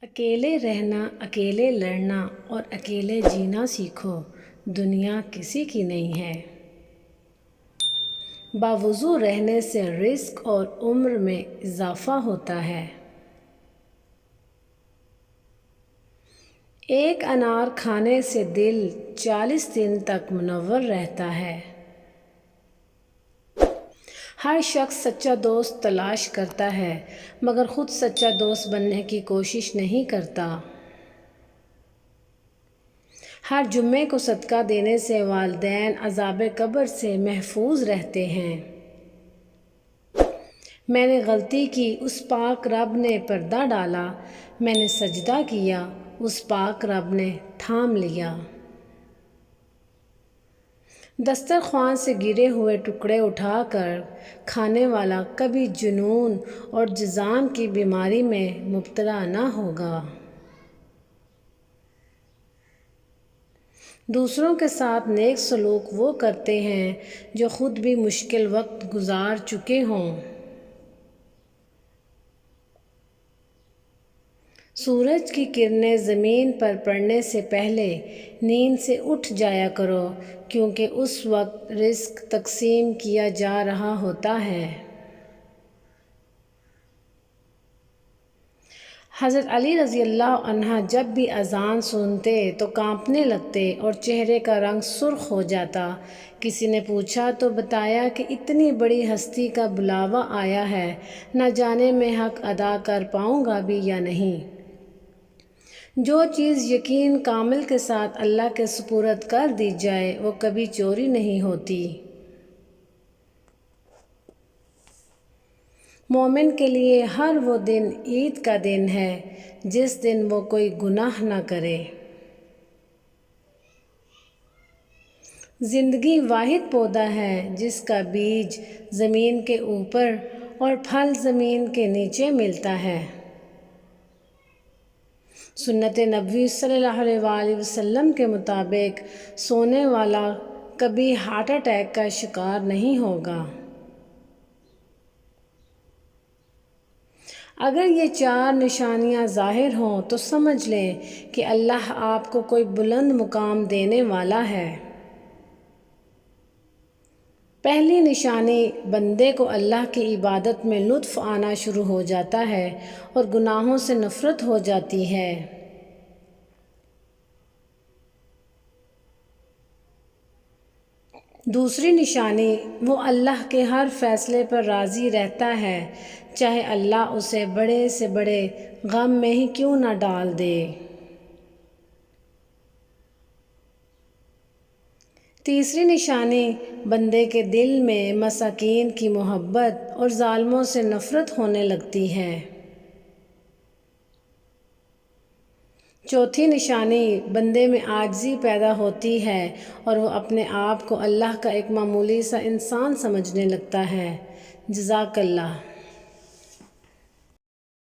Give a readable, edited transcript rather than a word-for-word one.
اکیلے رہنا، اکیلے لڑنا اور اکیلے جینا سیکھو، دنیا کسی کی نہیں ہے۔ باوضو رہنے سے رزق اور عمر میں اضافہ ہوتا ہے۔ ایک انار کھانے سے دل 40 دن تک منور رہتا ہے۔ ہر شخص سچا دوست تلاش کرتا ہے مگر خود سچا دوست بننے کی کوشش نہیں کرتا۔ ہر جمعے کو صدقہ دینے سے والدین عذاب قبر سے محفوظ رہتے ہیں۔ میں نے غلطی کی، اس پاک رب نے پردہ ڈالا، میں نے سجدہ کیا، اس پاک رب نے تھام لیا۔ دسترخوان سے گرے ہوئے ٹکڑے اٹھا کر کھانے والا کبھی جنون اور جذام کی بیماری میں مبتلا نہ ہوگا۔ دوسروں کے ساتھ نیک سلوک وہ کرتے ہیں جو خود بھی مشکل وقت گزار چکے ہوں۔ سورج کی کرنیں زمین پر پڑنے سے پہلے نیند سے اٹھ جایا کرو، کیونکہ اس وقت رزق تقسیم کیا جا رہا ہوتا ہے۔ حضرت علی رضی اللہ عنہ جب بھی اذان سنتے تو کانپنے لگتے اور چہرے کا رنگ سرخ ہو جاتا۔ کسی نے پوچھا تو بتایا کہ اتنی بڑی ہستی کا بلاوا آیا ہے، نہ جانے میں حق ادا کر پاؤں گا بھی یا نہیں۔ جو چیز یقین کامل کے ساتھ اللہ کے سپرد کر دی جائے وہ کبھی چوری نہیں ہوتی۔ مومن کے لیے ہر وہ دن عید کا دن ہے جس دن وہ کوئی گناہ نہ کرے۔ زندگی واحد پودا ہے جس کا بیج زمین کے اوپر اور پھل زمین کے نیچے ملتا ہے۔ سنت نبوی صلی اللہ علیہ وآلہ وسلم کے مطابق سونے والا کبھی ہارٹ اٹیک کا شکار نہیں ہوگا۔ اگر یہ 4 نشانیاں ظاہر ہوں تو سمجھ لیں کہ اللہ آپ کو کوئی بلند مقام دینے والا ہے۔ پہلی نشانی، بندے کو اللہ کی عبادت میں لطف آنا شروع ہو جاتا ہے اور گناہوں سے نفرت ہو جاتی ہے۔ دوسری نشانی، وہ اللہ کے ہر فیصلے پر راضی رہتا ہے، چاہے اللہ اسے بڑے سے بڑے غم میں ہی کیوں نہ ڈال دے۔ تیسری نشانی، بندے کے دل میں مساکین کی محبت اور ظالموں سے نفرت ہونے لگتی ہے۔ چوتھی نشانی، بندے میں عاجزی پیدا ہوتی ہے اور وہ اپنے آپ کو اللہ کا ایک معمولی سا انسان سمجھنے لگتا ہے۔ جزاک اللہ۔